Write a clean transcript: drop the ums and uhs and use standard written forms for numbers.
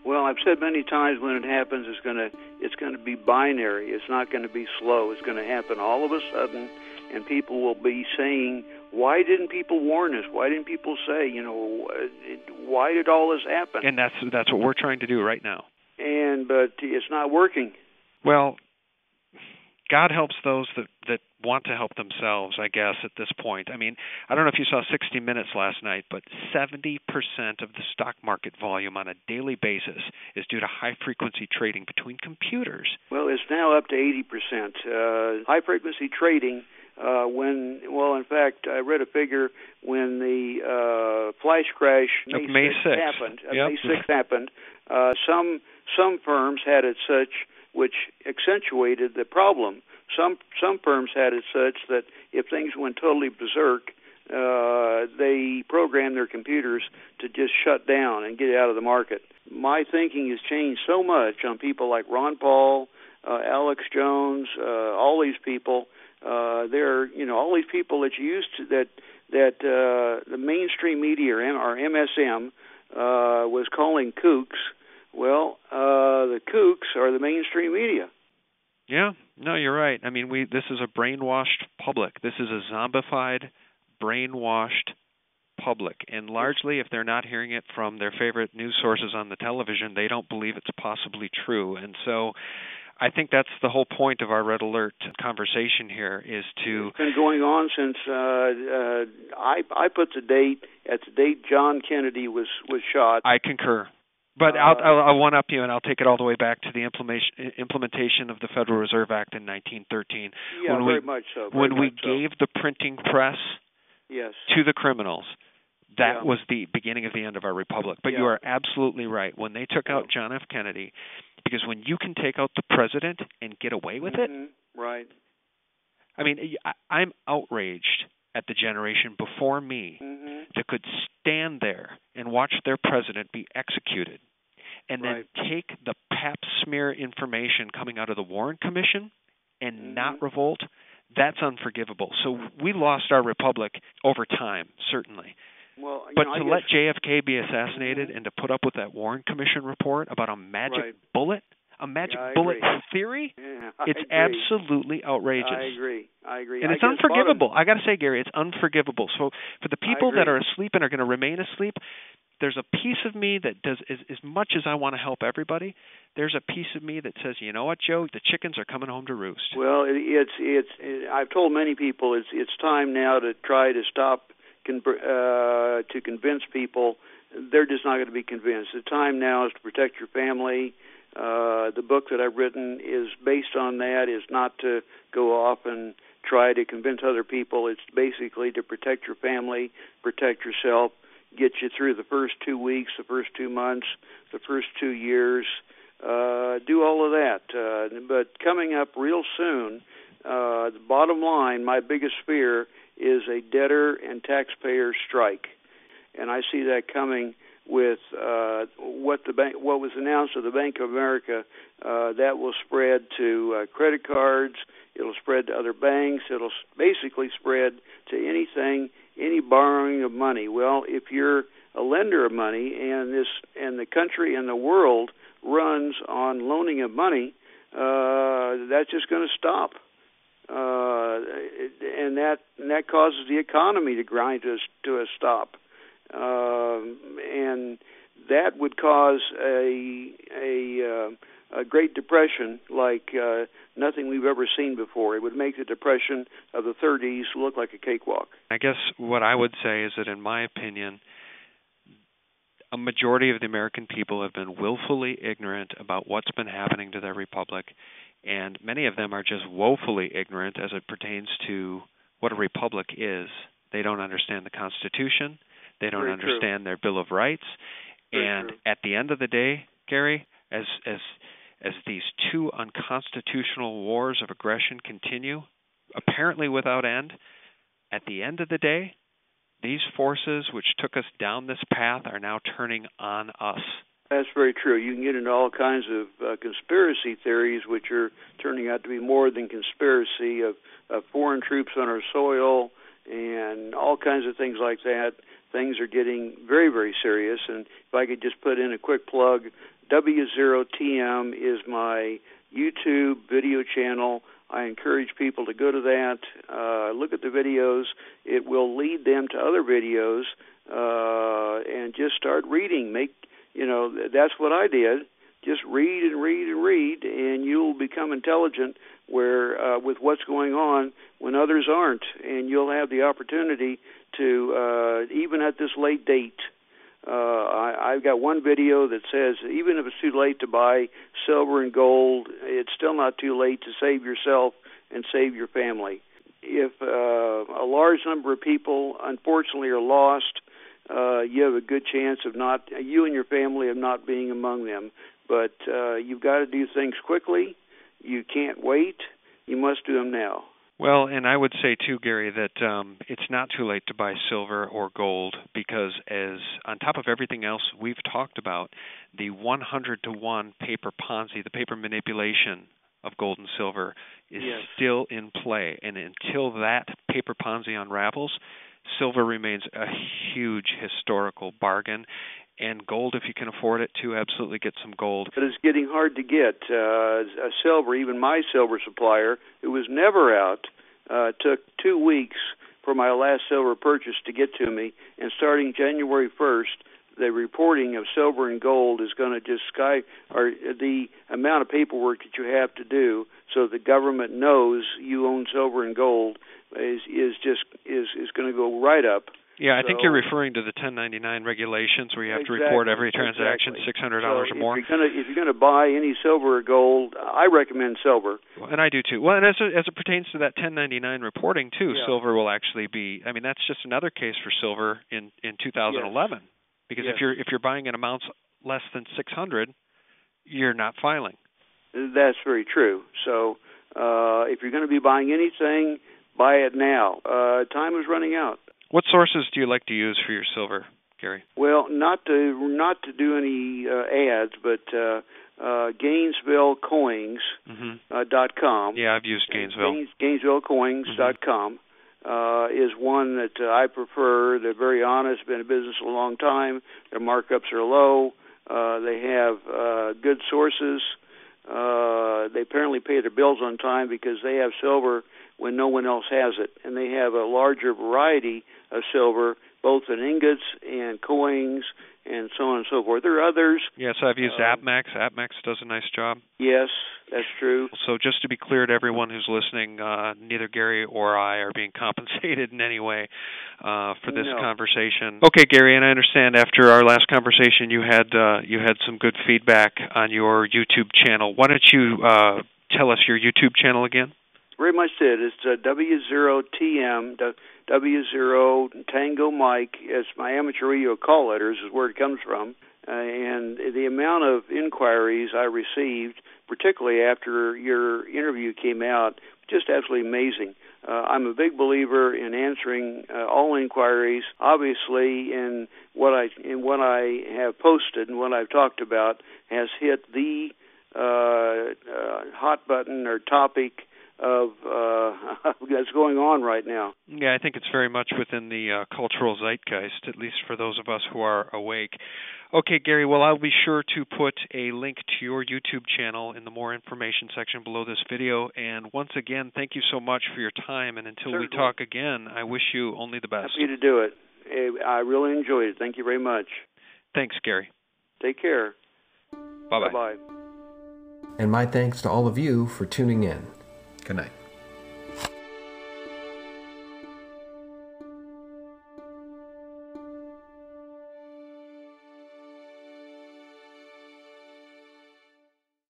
Well, I've said many times when it happens, it's going to be binary. It's not going to be slow. It's going to happen all of a sudden, and people will be saying, "Why didn't people warn us? Why didn't people say, why did all this happen?" And that's what we're trying to do right now. But it's not working. Well, God helps those that want to help themselves, I guess, at this point. I mean, I don't know if you saw 60 Minutes last night, but 70% of the stock market volume on a daily basis is due to high-frequency trading between computers. Well, it's now up to 80%. High-frequency trading, in fact, I read a figure when the flash crash May 6th happened. May 6th happened. Some firms had it such, which accentuated the problem. Some firms had it such that if things went totally berserk, they programmed their computers to just shut down and get out of the market. My thinking has changed so much on people like Ron Paul, Alex Jones, all these people. All these people that you used to that the mainstream media or MSM was calling kooks. Well, the kooks are the mainstream media. Yeah, no, you're right. I mean, this is a brainwashed public. This is a zombified, brainwashed public. And largely, if they're not hearing it from their favorite news sources on the television, they don't believe it's possibly true. And so I think that's the whole point of our Red Alert conversation here is to... It's been going on since I put the date at the date John Kennedy was shot. I concur. But I'll one-up you, and I'll take it all the way back to the implementation of the Federal Reserve Act in 1913. Yeah, very much so. When we gave the printing press to the criminals, that was the beginning of the end of our republic. But you are absolutely right. When they took out John F. Kennedy, because when you can take out the president and get away with it, right? I mean, I'm outraged at the generation before me that could stand there and watch their president be executed and then take the pap smear information coming out of the Warren Commission and not revolt. That's unforgivable. So we lost our republic over time, certainly. Well, but to let JFK be assassinated and to put up with that Warren Commission report about a magic bullet, a magic bullet theory, it's absolutely outrageous. I agree. And it's unforgivable. I got to say, Gary, it's unforgivable. So for the people that are asleep and are going to remain asleep, there's a piece of me that does, as much as I want to help everybody, there's a piece of me that says, you know what, Joe, the chickens are coming home to roost. Well, I've told many people it's time now to try to stop to convince people. They're just not going to be convinced. The time now is to protect your family. The book that I've written is based on that, is not to go off and try to convince other people. It's basically to protect your family, protect yourself, get you through the first 2 weeks, the first 2 months, the first 2 years, do all of that. But coming up real soon, the bottom line, my biggest fear is a debtor and taxpayer strike. And I see that coming with what was announced of the Bank of America. That will spread to credit cards. It'll spread to other banks. It'll basically spread to anything, any borrowing of money. Well, if you're a lender of money and the country and the world runs on loaning of money, that's just going to stop. And that causes the economy to grind to a stop. And that would cause a Great Depression like nothing we've ever seen before. It would make the Depression of the 30s look like a cakewalk. I guess what I would say is that, in my opinion, a majority of the American people have been willfully ignorant about what's been happening to their republic, and many of them are just woefully ignorant as it pertains to what a republic is. They don't understand the Constitution. They don't understand their Bill of Rights. And at the end of the day, Gary, as these two unconstitutional wars of aggression continue, apparently without end, at the end of the day, these forces which took us down this path are now turning on us. That's very true. You can get into all kinds of conspiracy theories, which are turning out to be more than conspiracy, of foreign troops on our soil and all kinds of things like that. things are getting very, very serious. And if I could just put in a quick plug, W0TM is my YouTube video channel. I encourage people to go to that, look at the videos. It will lead them to other videos, and just start reading. That's what I did. Just read and read and read, and you'll become intelligent with what's going on when others aren't, and you'll have the opportunity to, even at this late date, I've got one video that says even if it's too late to buy silver and gold, it's still not too late to save yourself and save your family. If a large number of people, unfortunately, are lost, you have a good chance of you and your family of not being among them. But you've got to do things quickly. You can't wait. You must do them now. Well, and I would say, too, Gary, that it's not too late to buy silver or gold because on top of everything else we've talked about, the 100-to-1 paper Ponzi, the paper manipulation of gold and silver is still in play. And until that paper Ponzi unravels, silver remains a huge historical bargain. And gold, if you can afford it, to absolutely get some gold. But it's getting hard to get. Silver, even my silver supplier, who was never out, took 2 weeks for my last silver purchase to get to me. And starting January 1st, the reporting of silver and gold is going to just the amount of paperwork that you have to do so the government knows you own silver and gold is going to go right up. Yeah, I think you're referring to the 1099 regulations where you have to report every transaction, $600 or more. If you're going to buy any silver or gold, I recommend silver. And I do too. Well, and as it pertains to that 1099 reporting too, silver will actually be. I mean, that's just another case for silver in 2011, because if you're buying in amounts less than 600, you're not filing. That's very true. So if you're going to be buying anything, buy it now. Time is running out. What sources do you like to use for your silver, Gary? Well, not to do any ads, but GainesvilleCoins.com. Yeah, I've used Gainesville. GainesvilleCoins.com is one that I prefer. They're very honest, been in business a long time. Their markups are low. They have good sources. They apparently pay their bills on time because they have silver when no one else has it. And they have a larger variety of silver, both in ingots and coins and so on and so forth. There are others. Yes, I've used AppMax. AppMax does a nice job. Yes, that's true. So just to be clear to everyone who's listening, neither Gary or I are being compensated in any way for this conversation. Okay, Gary, and I understand after our last conversation you had some good feedback on your YouTube channel. Why don't you tell us your YouTube channel again? Very much did. It's W0TM, W0 Tango Mike. It's my amateur radio call letters is where it comes from. And the amount of inquiries I received, particularly after your interview came out, just absolutely amazing. I'm a big believer in answering all inquiries. Obviously, in what I have posted and what I've talked about has hit the hot button or topic of that's going on right now. Yeah, I think it's very much within the cultural zeitgeist, at least for those of us who are awake. Okay, Gary, well, I'll be sure to put a link to your YouTube channel in the more information section below this video. And once again, thank you so much for your time. And until we talk again, I wish you only the best. Happy to do it. I really enjoyed it. Thank you very much. Thanks, Gary. Take care. Bye-bye. Bye-bye. And my thanks to all of you for tuning in. Good night.